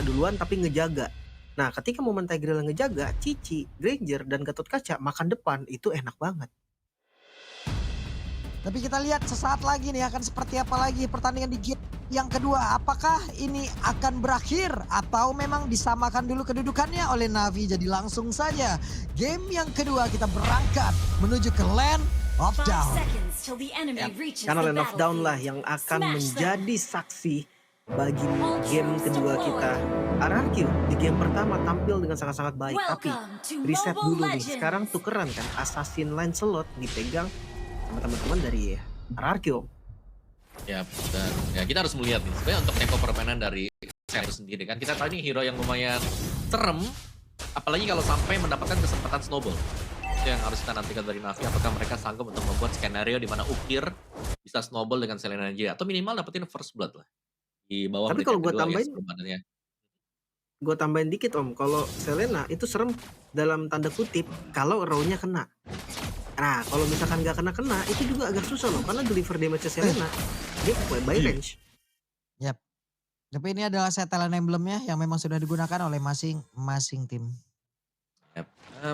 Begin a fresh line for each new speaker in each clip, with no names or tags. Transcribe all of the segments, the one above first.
duluan tapi ngejaga. Nah, ketika momen Tigreal ngejaga, Cici, Granger, dan Gatot Kaca makan depan, itu enak banget.
Tapi kita lihat sesaat lagi nih akan seperti apa lagi pertandingan di game yang kedua. Apakah ini akan berakhir atau memang disamakan dulu kedudukannya oleh Navi. Jadi langsung saja game yang kedua kita berangkat menuju ke Land of Down.
Karena Land of Down lah yang akan menjadi saksi bagi game kedua kita. RRQ di game pertama tampil dengan sangat-sangat baik, tapi reset dulu nih. Sekarang tukeran kan, Assassin Lancelot dipegang sama teman-teman dari RRQ.
Ya, dan ya kita harus melihat nih sebenarnya untuk tempo permainan dari Sel sendiri kan. Kita tahu ini hero yang lumayan serem, apalagi kalau sampai mendapatkan kesempatan snowball. Itu yang harus kita nantikan dari Navi, apakah mereka sanggup untuk membuat skenario di mana Ukir bisa snowball dengan Selena J atau minimal dapetin first blood lah di bawah.
Tapi
menit
kalau
yang
gue
kedua ya
tambahin,
sebelum adanya.
gue tambahin dikit Om, kalau Selena itu serem dalam tanda kutip kalau row-nya kena. Nah, kalau misalkan nggak kena, itu juga agak susah loh, karena deliver damage Selena, dia by range.
Yap. Tapi ini adalah set talent emblemnya yang memang sudah digunakan oleh masing-masing tim.
Yap.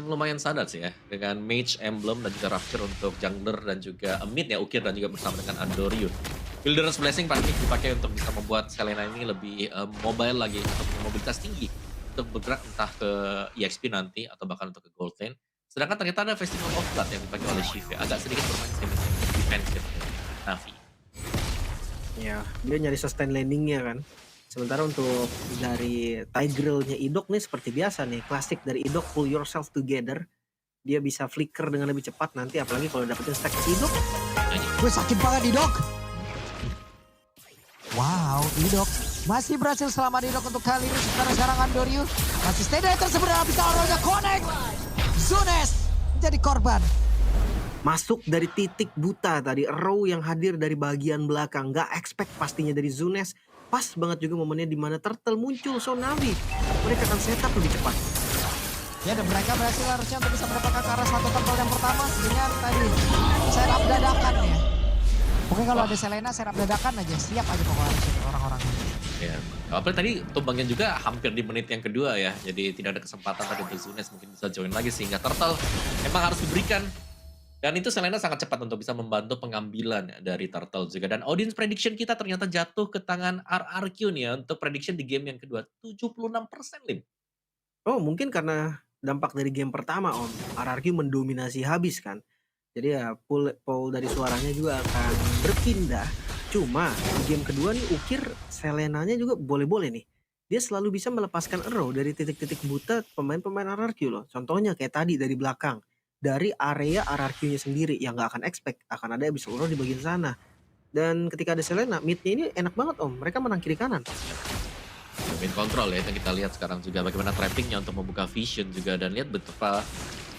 Lumayan sadar sih ya, dengan Mage, Emblem, dan juga Rapture untuk jungler dan juga mid ya, Ukir dan juga bersama dengan Andoriu. Builder's Blessing pasti dipakai untuk bisa membuat Selena ini lebih mobile lagi, atau punya mobilitas tinggi untuk bergerak entah ke EXP nanti atau bahkan untuk ke Gold Lane. Sedangkan ternyata ada Festival of Blood yang dipakai oleh Shiva, agak sedikit bermain defensif Navi.
Ya, dia nyari sustain landingnya kan. Sementara untuk dari Tigreal-nya Idok nih seperti biasa nih, klasik dari Idok, pull yourself together. Dia bisa flicker dengan lebih cepat nanti, apalagi kalau dapetin stack Idok.
Gue sakit banget Idok. Wow, Idok masih berhasil selamat Idok untuk kali ini. Sekarang Andoriu masih stay dari tersebut dan bisa orangnya connect. Zunes menjadi korban.
Masuk dari titik buta tadi, row yang hadir dari bagian belakang. Gak expect pastinya dari Zunes. Pas banget juga momennya di mana Turtle muncul, so Navi mereka akan setup lebih cepat.
Ya, dan mereka berhasil harusnya untuk bisa mendapatkan ke arah satu Turtle yang pertama dengan tadi setup dadakan ya. Pokoknya kalau ada Selena setup dadakan aja, siap aja pokoknya orang-orang.
Ya, apalagi tadi tumbangnya juga hampir di menit yang kedua ya, jadi tidak ada kesempatan tadi untuk Zunes mungkin bisa join lagi sehingga Turtle emang harus diberikan. Dan itu Selena sangat cepat untuk bisa membantu pengambilan dari Turtle juga. Dan audience prediction kita ternyata jatuh ke tangan RRQ nih ya untuk prediction di game yang kedua. 76% Lim.
Oh, mungkin karena dampak dari game pertama Om, RRQ mendominasi habis kan. Jadi ya pool dari suaranya juga akan berpindah. Cuma di game kedua nih Ukir Selenanya juga boleh-boleh nih. Dia selalu bisa melepaskan arrow dari titik-titik buta pemain-pemain RRQ loh. Contohnya kayak tadi dari belakang. Dari area RRQ-nya sendiri yang gak akan expect akan ada Abyssal Roar di bagian sana. Dan ketika ada Selena, mid-nya ini enak banget Om. Mereka menang kiri kanan.
Main kontrol ya, yang kita lihat sekarang juga bagaimana trappingnya untuk membuka vision juga. Dan lihat betapa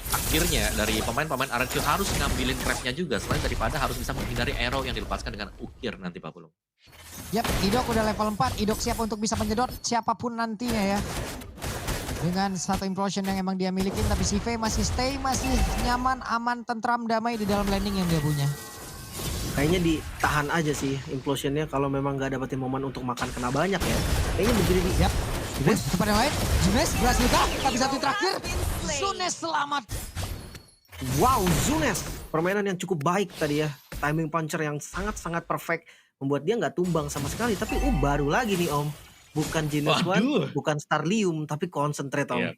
akhirnya dari pemain-pemain RRQ harus ngambilin trapnya juga. Selain daripada harus bisa menghindari arrow yang dilepaskan dengan Ukir nanti Pak Pulung.
Yap, Idok udah level 4. Idok siap untuk bisa menyedot siapapun nantinya ya. Dengan satu implosion yang emang dia milikin, tapi si V masih stay, masih nyaman, aman, tentram, damai di dalam landing yang dia punya.
Kayaknya ditahan aja sih implosionnya kalau memang gak dapetin momen untuk makan kena banyak ya. Kayaknya begini di...
Yap, Zunes cepat yang lain. Zunes berhasil kah? Tapi satu terakhir. Zunes selamat.
Wow, Zunes. Permainan yang cukup baik tadi ya. Timing puncher yang sangat-sangat perfect. Membuat dia gak tumbang sama sekali. Tapi baru lagi nih Om. Bukan Genius One, bukan Starlium, tapi Concentrate Om.
Yep.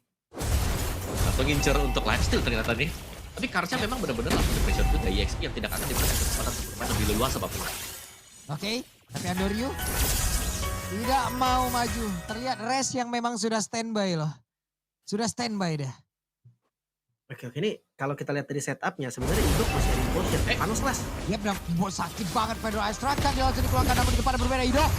Langsung ngincer untuk lifesteal ternyata nih. Tapi Karca memang benar-benar langsung di-pressure itu dari EXP yang tidak akan diberikan kesempatan untuk bermain lebih leluasa apapun.
Oke, tapi Andoriu tidak mau maju. Terlihat Res yang memang sudah standby loh. Sudah standby dah.
Oke, ini kalau kita lihat dari setupnya sebenarnya Idok masih ada implosion. Panas Slash.
Dia bilang sakit banget Pedro Astrakan. Dia langsung dikeluarkan namun di depan berbeda Idok.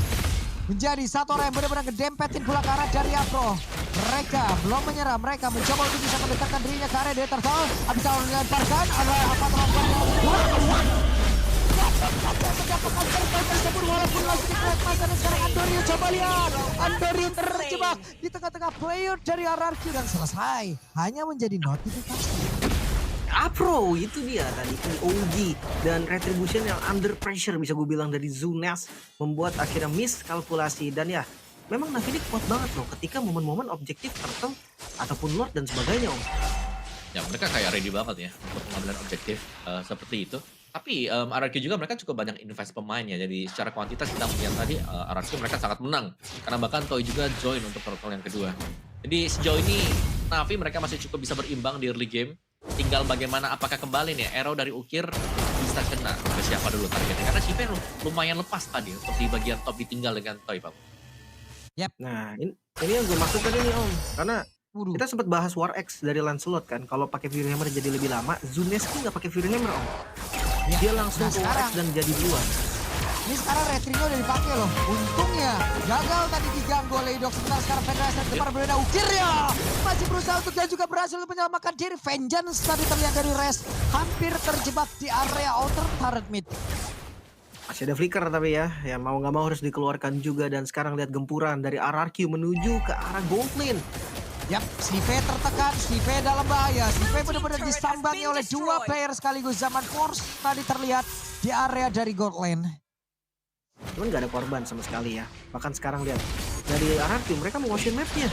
Menjadi satu orang yang benar-benar ngedempetin pula ke arah dari Afro. Mereka belum menyerah, mereka mencoba untuk bisa mendekatkan dirinya ke area dari Turtle. Habis kalau dilemparkan, ada apa terlakukan walaupun langsung di-crack masa dan sekarang Andoriu coba lihat. Andoriu terjebak di tengah-tengah player dari RRQ dan selesai. Hanya menjadi notifikasi.
Afro itu dia tadi OG dan retribution yang under pressure bisa gue bilang dari Zunes membuat akhirnya miss kalkulasi dan ya memang Navi ini kuat banget loh ketika momen-momen objektif turtle ataupun lord dan sebagainya Om.
Ya mereka kayak ready banget ya untuk pengambilan objektif seperti itu. Tapi RRQ juga mereka cukup banyak invest pemain ya. Jadi secara kuantitas kita melihat tadi RRQ mereka sangat menang. Karena bahkan Toy juga join untuk turtle yang kedua. Jadi sejauh ini Navi mereka masih cukup bisa berimbang di early game. Tinggal bagaimana apakah kembali nih arrow dari Ukir bisa kena ke siapa dulu targetnya. Karena Shiva lumayan lepas tadi untuk di bagian top ditinggal dengan Toy Pak.
Nah, ini yang gue maksudkan ini Om. Karena
Waduh.
kita sempat bahas War X dari Lancelot kan. Kalau pakai Fury Hammer jadi lebih lama, Zuneski nggak pakai Fury Hammer Om.
Ya,
Dia langsung
nah
ke War X
sekarang
dan jadi duluan.
ini sekarang retri-nya udah dipakai loh. Untungnya gagal tadi diganggu oleh Idok. Sebentar sekarang Federasi depan berbeda. Ukirnya masih berusaha untuk dan juga berhasil untuk menyelamatkan diri. Vengeance tadi terlihat dari Rest. Hampir terjebak di area outer turret mid.
Masih ada flicker tapi ya mau nggak mau harus dikeluarkan juga. Dan sekarang lihat gempuran dari RRQ menuju ke arah gold lane.
Yap, Steve tertekan, Steve dalam bahaya. Steve benar-benar disambangi oleh dua player sekaligus. Zaman Force tadi terlihat di area dari gold lane.
Cuman nggak ada korban sama sekali ya. Bahkan sekarang lihat dari RRQ mereka mau motion mapnya.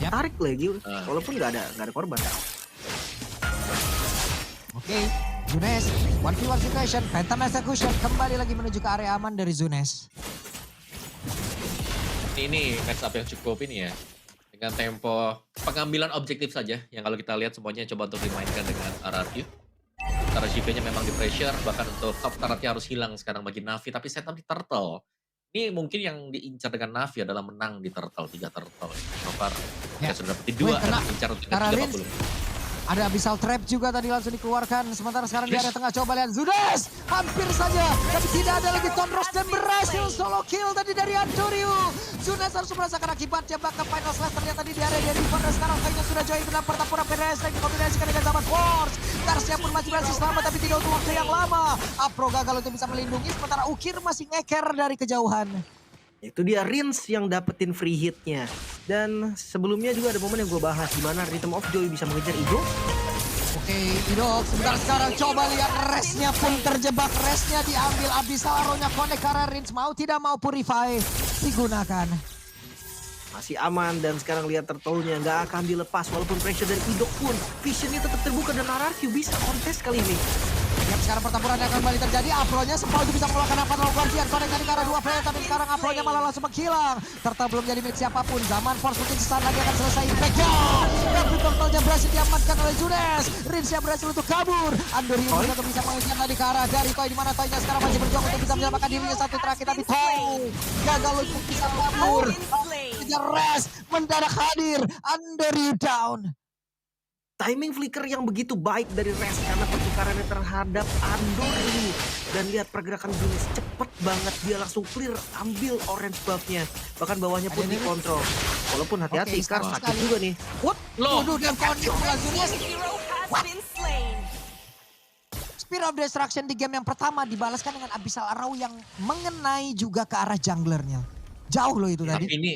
Yap.
Tarik lagi walaupun nggak ada korban.
Oke, Zunes, 1v1 situation, Phantom Execution kembali lagi menuju ke area aman dari Zunes.
Ini match up yang cukup ini ya. Dengan tempo pengambilan objektif saja. Yang kalau kita lihat semuanya coba untuk dimainkan dengan RRQ. Karena Shiva-nya memang di pressure, bahkan untuk top turret-nya harus hilang sekarang bagi Navi. Tapi setup di turtle. Ini mungkin yang diincar dengan Navi adalah menang di turtle, 3 turtle. So far,
Ya.
kita sudah dapat 2 dan incar untuk
Karena
340.
Ada Abyssal Trap juga tadi langsung dikeluarkan. Sementara sekarang di area tengah coba lihat Zunes. Hampir saja. Tapi tidak ada lagi Tonros dan berhasil solo kill tadi dari Andoryu. Zunes harus merasakan akibatnya. Bahkan final slash ternyata tadi di area dari Riven. Dan sekarang kayaknya sudah join ke dalam pertempuran PDS. Lagi dikombinasikan dengan zaman Force. Tarsnya pun masih berhasil selamat tapi tidak untuk waktu yang lama. Afro gagal untuk bisa melindungi. Sementara Ukir masih ngeker dari kejauhan.
Itu dia Rins yang dapetin free hitnya. Dan sebelumnya juga ada momen yang gue bahas di mana Rhythm of Joy bisa mengejar Ido.
Oke, Idok, sebentar sekarang coba lihat Restnya pun terjebak. Restnya diambil, Abyssal Arrow-nya connect karena Rins mau tidak mau Purify digunakan.
Masih aman dan sekarang lihat turtle-nya nggak akan dilepas walaupun pressure dari Idok pun visionnya tetap terbuka dan RRQ bisa contest kali ini.
Yang sekarang pertempuran yang kembali terjadi, Afro-nya sempat bisa mengeluarkan apa lalu Guardian connect tadi ke arah dua player, tapi sekarang Afro-nya malah langsung menghilang. Turtle belum jadi milik siapapun, zaman Force mungkin sesaat lagi akan selesai impact-nya. Tapi turtle-nya berhasil diamankan oleh Zunes. Rins yang berhasil untuk kabur. Andoryu juga bisa mengejar tadi ke arah dari Toy, di mana Toy-nya sekarang masih berjuang untuk bisa menyelamatkan dirinya satu terakhir, tapi Toy gagal untuk bisa kabur. Kejar Rest, mendadak hadir, Andoryu down.
Timing flicker yang begitu baik dari Rest karena pertukarannya terhadap Andoryu. Dan lihat pergerakan Zunes cepet banget. Dia langsung clear, ambil orange buff-nya. Bahkan bawahnya pun dikontrol. Walaupun hati-hati, Kar sakit juga nih.
Waduh, dan connect pula Zunes. Spear of Destruction di game yang pertama dibalaskan dengan Abyssal Arrow yang mengenai juga ke arah junglernya. Jauh loh itu
Tapi
tadi.
ini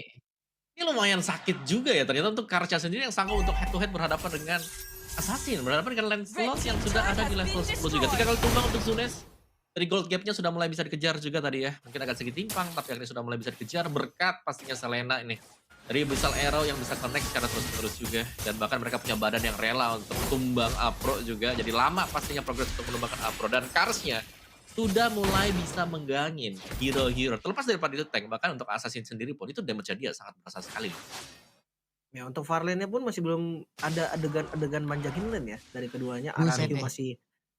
lumayan sakit juga ya ternyata untuk Karcha sendiri yang sanggup untuk head to head berhadapan dengan Assassin, berhadapan dengan Lancelot yang sudah ada di level 10 juga. 3 kali tumbang untuk Zunes. Dari gold gap-nya sudah mulai bisa dikejar juga tadi ya. Mungkin agak sedikit timpang tapi akhirnya sudah mulai bisa dikejar berkat pastinya Selena ini. Dari Abyssal Arrow yang bisa connect secara terus-menerus juga. Dan bahkan mereka punya badan yang rela untuk tumbang Apro juga. Jadi lama pastinya progres untuk menumbangkan Apro. Dan Karsnya sudah mulai bisa menggangin hero-hero. Terlepas daripada itu tank, bahkan untuk Assassin sendiri pun itu damage-nya dia sangat berasa sekali.
Ya untuk Farlane-nya pun masih belum ada adegan-adegan manjangin lane ya dari keduanya.
Buset
RRQ
deh.
masih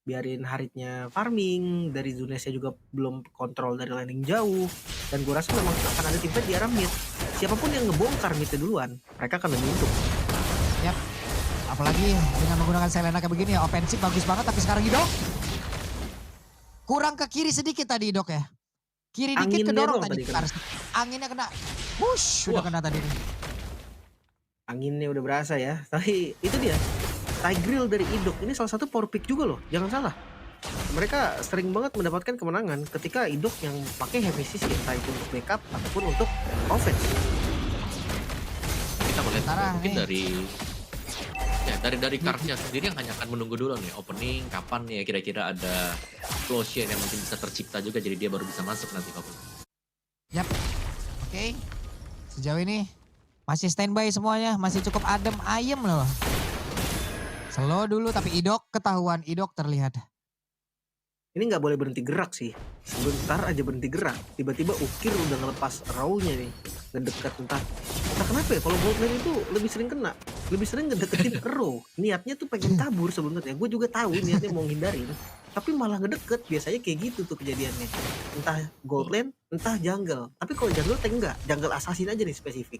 biarin Haritnya farming, dari Zunesnya juga belum kontrol dari landing jauh. Dan gue rasa memang akan ada tim fight di arah mid. Siapapun yang ngebongkar midnya duluan, mereka akan lebih untung.
Yap. Apalagi dengan menggunakan Selena kayak begini ya, ofensif bagus banget tapi sekarang Idok kurang ke kiri sedikit tadi Idok ya. Kiri dikit
Anginnya
kedorong
doang
tadi.
tadi kena.
Anginnya kena. Wush, udah kena tadi nih.
Anginnya udah berasa ya. Tapi itu dia. Tigreal dari Idok ini salah satu power pick juga loh. Jangan salah. Mereka sering banget mendapatkan kemenangan ketika Idok yang pakai heavy CC entah itu untuk backup ataupun untuk offense.
Kita melihat
Sementara
mungkin
nih.
dari Karsnya sendiri yang hanya akan menunggu dulu nih opening kapan nih ya kira-kira ada closure yang mungkin bisa tercipta juga jadi dia baru bisa masuk nanti Pak.
Yap. Oke. Sejauh ini masih standby semuanya, masih cukup adem ayem loh. Slow dulu tapi Idok ketahuan, Idok terlihat.
Ini nggak boleh berhenti gerak sih. Sebentar aja berhenti gerak. Tiba-tiba Ukir udah ngelepas roll-nya nih. Ngedekat entah kenapa ya kalau Goldman itu lebih sering kena. Lebih sering ngedeketin Ero. Niatnya tuh pengen kabur sebenarnya. Gue juga tahu niatnya mau ngindarin. Tapi malah ngedeket. Biasanya kayak gitu tuh kejadiannya. Entah Goldland, entah jungle. Tapi kalau jungle tank enggak. Jungle assassin aja nih spesifik.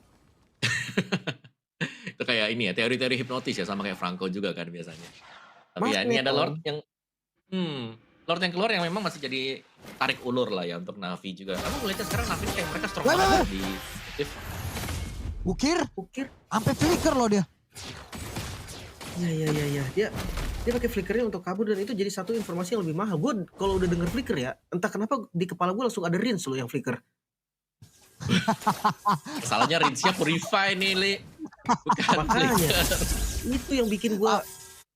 Itu kayak ini ya, teori-teori hipnotis ya, sama kayak Franco juga kan biasanya. Tapi ya ini
Magnet,
ada Lord
Om.
yang Lord yang keluar yang memang masih jadi tarik ulur lah ya untuk Na'Vi juga. Kamu ngeliatnya sekarang Na'Vi kayak mereka strong
Wah,
banget
wah,
ya di Steve.
Ukir
Ukir.
sampai flicker loh dia.
Ya. Dia pakai flickernya untuk kabur dan itu jadi satu informasi yang lebih mahal. Gue kalau udah denger flicker ya, entah kenapa di kepala gue langsung ada Rins loh yang flicker.
Masalahnya Rinsnya Purify nih, Li. Bukan
Makanya.
Flicker.
Itu yang bikin gue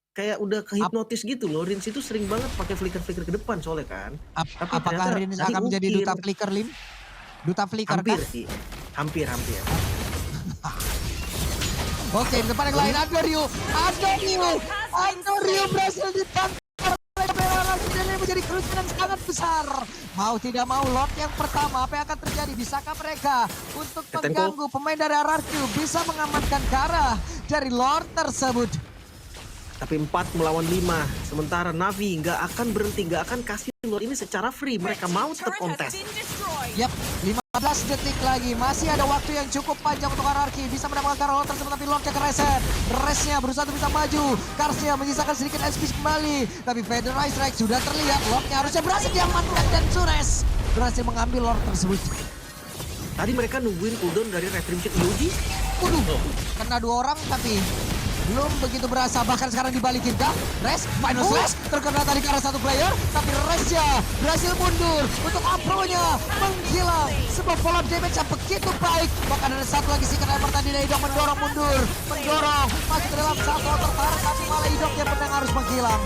kayak udah kehipnotis gitu loh. Rins itu sering banget pakai flicker-flicker ke depan soalnya kan. Tapi
Apakah
ternyata
Rins
tadi
akan menjadi
Ukir.
duta flicker, Lim? Duta flicker
Hampir
kah?
sih. Hampir.
Oke, di depan yang lain Andorio berhasil ditangkap oleh Bella dan ini menjadi kerugian yang sangat besar. Mau tidak mau Lord yang pertama, apa yang akan terjadi? Bisakah mereka untuk mengganggu pemain dari RRQ bisa mengamankan ke arah dari Lord tersebut?
Tapi 4 melawan 5. Sementara Na'Vi nggak akan berhenti, nggak akan kasih Lord ini secara free. Mereka mau tetap kontes.
Yap, 15 detik lagi. Masih ada waktu yang cukup panjang untuk RRQ. Bisa mendapatkan ke arah Lord tersebut, tapi Lordnya kereset. Resnya berusaha untuk bisa maju. Karsnya menyisakan sedikit SP kembali. Tapi Federized Rex sudah terlihat. Lordnya harusnya berhasil diamankan dan Sunes berhasil mengambil Lord tersebut.
Tadi mereka nungguin cooldown dari Retribution Yoji.
Waduh, kena 2 orang tapi belum begitu berasa, bahkan sekarang dibalikin kah? Res, final slash, terkena tadi ke arah satu player, tapi Resnya berhasil mundur untuk Apro-nya menghilang. Sebuah pola damage yang begitu baik, bahkan ada satu lagi sih karena tadi dari Idok mendorong mundur, masuk ke dalam satu tertarik, tapi malah Idok yang menang harus menghilang.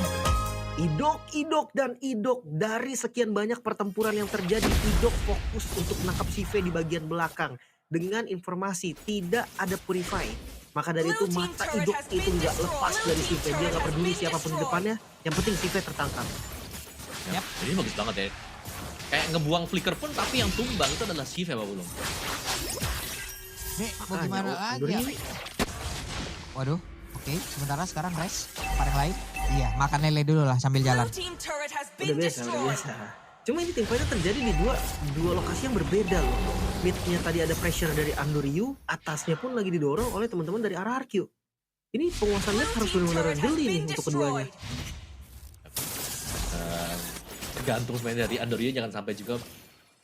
Idok dari sekian banyak pertempuran yang terjadi, Idok fokus untuk menangkap Sive di bagian belakang dengan informasi tidak ada Purify. Maka dari itu mata Idok itu nggak lepas dari Sive. Dia nggak peduli siapapun di depannya, yang penting Sive tertangkap.
Yap. Ini bagus banget ya. Kayak ngebuang flicker pun tapi yang tumbang itu adalah Sive apa belum?
Nih, mau gimana aja? Waduh, oke. Sementara sekarang Res, pada yang lain. Iya, makan lele dulu lah sambil jalan.
Udah biasa. Cuma ini tim fightnya terjadi di dua lokasi yang berbeda loh. Midnya tadi ada pressure dari Andoryu, atasnya pun lagi didorong oleh teman-teman dari RRQ. Ini penguasaan mid harus benar-benar jeli nih untuk keduanya.
Tergantung sebenarnya dari Andoryu, jangan sampai juga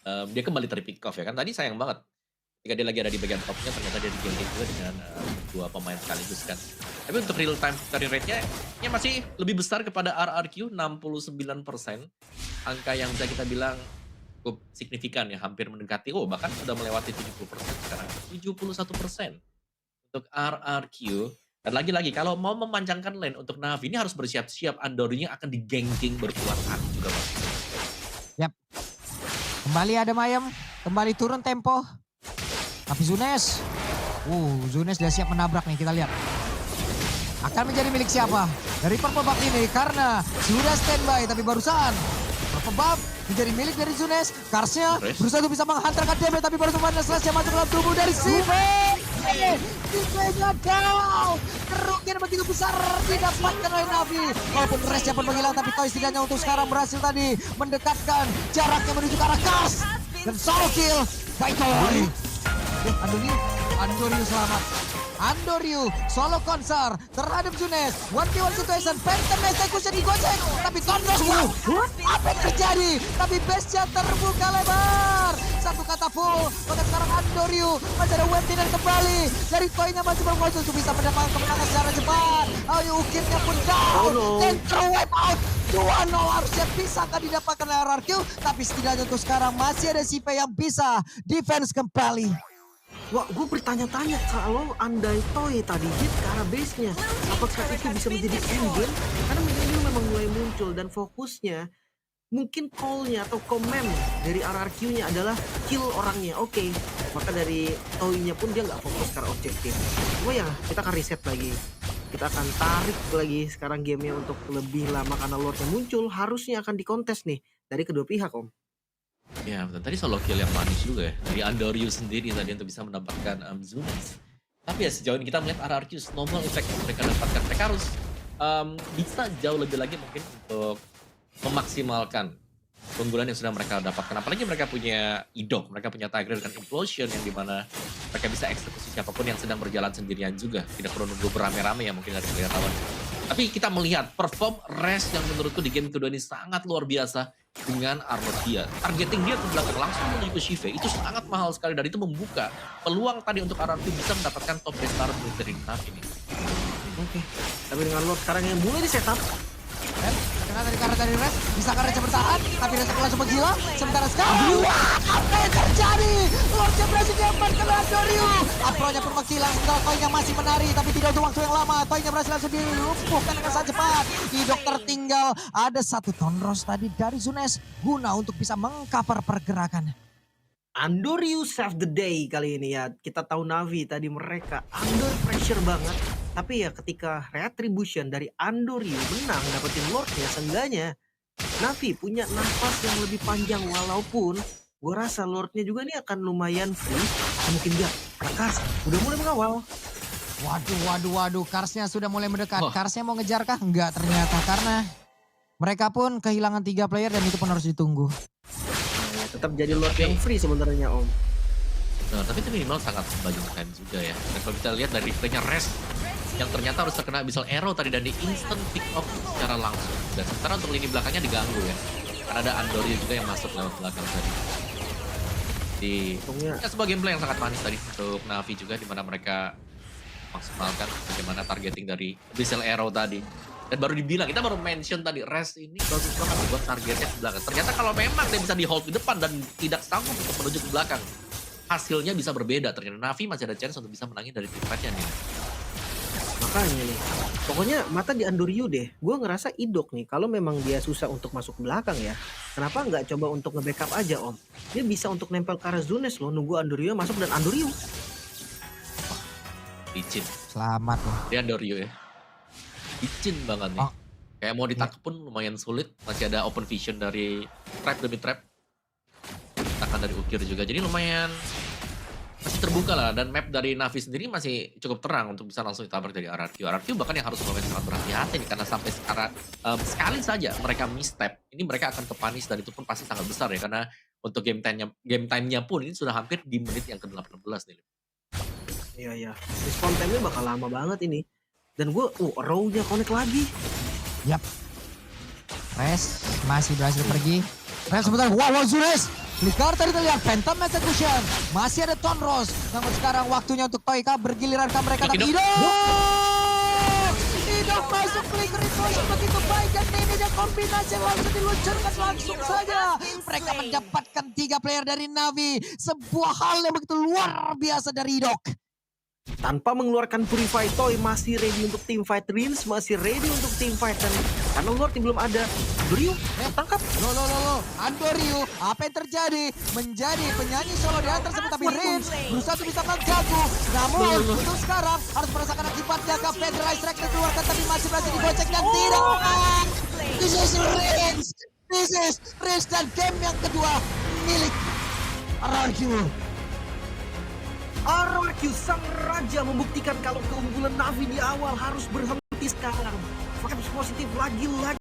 dia kembali terpick off ya kan. Tadi sayang banget ketika dia lagi ada di bagian topnya ternyata dia di-ganking juga dengan dua pemain sekaligus kan. Tapi untuk real time victory rate-nya ya masih lebih besar kepada RRQ 69%. Angka yang bisa kita bilang cukup signifikan ya, hampir mendekati bahkan sudah melewati 70% sekarang. 71% untuk RRQ. Dan lagi-lagi kalau mau memanjangkan lane untuk Na'Vi ini harus bersiap-siap, Andoryu akan di-ganking berkuat juga Bang.
Yap. Kembali ada Mayem, kembali turun tempo. Tapi Zunes sudah siap menabrak nih, kita lihat. Akan menjadi milik siapa? Dari Purple Buff ini karena sudah standby tapi barusan Purple Buff menjadi milik dari Zunes. Karsnya berusaha untuk bisa menghantarkan damage tapi baru kemarin slash yang masuk dalam tubuh dari Sive. Sive-nya down. Kerugian begitu besar didapatkan oleh Na'Vi. Walaupun Resnya pun menghilang tapi Toy setidaknya untuk sekarang berhasil tadi mendekatkan jaraknya menuju ke arah Kars. Dan solo kill by Toy. Andoryu selamat. Andoryu solo konser terhadap Zunes. 1v1 situation, Phantom execution digocek. Tapi Kondros, apa yang terjadi? Tapi base-nya terbuka lebar. Satu kata full, maka sekarang Andoryu masih ada weapon kembali. Dari Toy-nya masih bermuncul untuk bisa mendapatkan kemenangan secara cepat. Ayo Ukirnya pun down. Dan wipe out. 2-0 harusnya bisa akan didapatkan oleh RRQ. Tapi setidaknya untuk sekarang masih ada Sive yang bisa defense kembali.
Wah, gue bertanya-tanya kalau andai Toy tadi hit ke arah base-nya, apakah itu bisa menjadi endgame? Karena ini memang mulai muncul dan fokusnya mungkin call-nya atau command dari RRQ-nya adalah kill orangnya. Oke, Maka dari Toy-nya pun dia nggak fokus secara objektif. Cuma ya kita akan reset lagi. Kita akan tarik lagi sekarang gamenya untuk lebih lama karena Lord-nya muncul. Harusnya akan dikontes nih dari kedua pihak, Om.
Ya, betul. Tadi solo kill yang manis juga ya. Dari Andoriu sendiri tadi untuk bisa mendapatkan Zunis. Tapi ya sejauh ini kita melihat RRQ snowball effect yang mereka dapatkan. Mereka harus bisa jauh lebih lagi mungkin untuk memaksimalkan keunggulan yang sudah mereka dapatkan. Apalagi mereka punya Idok, mereka punya Tiger dengan Implosion yang dimana mereka bisa eksekusi siapapun yang sedang berjalan sendirian juga. Tidak perlu nunggu beramai-ramai ya mungkin dari player lawan. Tapi kita melihat perform Rest yang menurutku di game kedua ini sangat luar biasa dengan armor dia. Targeting dia ke belakang langsung menuju ke Shive itu sangat mahal sekali dan itu membuka peluang tadi untuk RRQ bisa mendapatkan top base start dari Navi ini.
Oke. Tapi dengan Lord sekarang yang mulai di setup.
Dan terkena dari Res, bisa Res bertahan, tapi Res langsung menggila. Sementara sekarang, apa yang terjadi? Lordnya berhasil diamankan oleh Andoriu. Apro-nya pun menghilang, sementara Toy-nya masih menari, tapi tidak untuk waktu yang lama. Toy-nya berhasil langsung dilumpuhkan dengan sangat cepat. Idok tertinggal, ada satu Tonros tadi dari Zunes, guna untuk bisa mengcover pergerakan.
Andoriu save the day kali ini ya. Kita tahu Navi tadi mereka under pressure banget. Tapi ya ketika retribution dari Andoriu menang dapetin Lordnya, seenggaknya Navi punya nafas yang lebih panjang. Walaupun gue rasa Lordnya juga nih akan lumayan free. Mungkin dia Kars udah mulai mengawal.
Waduh, Karsnya sudah mulai mendekat.
Wah.
Karsnya mau ngejar kah? Enggak ternyata, karena mereka pun kehilangan 3 player dan itu pun harus ditunggu.
Nah, ya, tetap jadi Lord yang free sebenarnya, Om.
Nah, tapi itu minimal sangat membaguskan juga ya. Dan kalau kita lihat dari replaynya Rest yang ternyata harus terkena Abyssal Arrow tadi dan di instant pick off secara langsung. Dan sementara untuk lini belakangnya diganggu ya. Karena ada Andoriu juga yang masuk lewat belakang tadi. Di ya, sebuah gameplay yang sangat manis tadi untuk Navi juga di mana mereka maksimalkan bagaimana targeting dari Abyssal Arrow tadi. Dan baru dibilang, kita baru mention tadi, Rest ini bagus banget buat targetnya ke belakang. Ternyata kalau memang dia bisa di hold di depan dan tidak sanggup untuk menuju ke belakang, hasilnya bisa berbeda. Ternyata Navi masih ada chance untuk bisa menangin dari tim fight-nya nih.
Makanya nih, pokoknya mata di Andoriu deh. Gue ngerasa Idok nih, kalau memang dia susah untuk masuk ke belakang ya, kenapa nggak coba untuk nge-backup aja, Om? Dia bisa untuk nempel ke arah Zunes loh, nunggu Andoriu masuk dan Andoriu.
Licin.
Selamat loh.
Dia Andoriu ya. Licin banget nih.
Oh.
Kayak mau ditangkap pun lumayan sulit. Masih ada open vision dari trap demi trap. Tekan dari Ukir juga. Jadi lumayan masih terbuka lah. Dan map dari Navi sendiri masih cukup terang untuk bisa langsung ditabrak dari RRQ. RRQ bahkan yang harus lumayan sangat berhati-hati nih. Karena sampai sekarang sekali saja mereka misstep. Ini mereka akan kepanis dan itu pun pasti sangat besar ya. Karena untuk game time-nya pun ini sudah hampir di menit yang ke-18 nih.
Iya. Respawn time-nya bakal lama banget ini. Dan gue, row-nya connect lagi.
Yap. Res masih berhasil pergi. Res sebentar. Wow, Zunes. Flicker tadi terlihat Phantom Execution. Masih ada Tonros. Namun sekarang waktunya untuk Toyka bergiliran ke mereka. Tapi Idok masuk Flicker itu begitu baik. Dan ini dia kombinasi yang langsung diluncurkan langsung saja. Mereka mendapatkan 3 player dari Navi. Sebuah hal yang begitu luar biasa dari Idok.
Tanpa mengeluarkan Purify Toy, masih ready untuk team fight. Rins masih ready untuk team fight. Dan karena Lord yang belum ada, Andoriu tangkap.
Loh. Andoriu, apa yang terjadi? Menjadi penyanyi solo di atas tersebut, tapi Rins berusaha untuk bisa mengganggu. Namun, untuk sekarang harus merasakan akibatnya ke Federalized Strike dikeluarkan, tapi masih berhasil digocek dan tidak. This is Rins. This is Rins dan game yang kedua milik RRQ.
RRQ sang raja membuktikan kalau keunggulan Navi di awal harus berhenti sekarang. Vibes positif lagi-lagi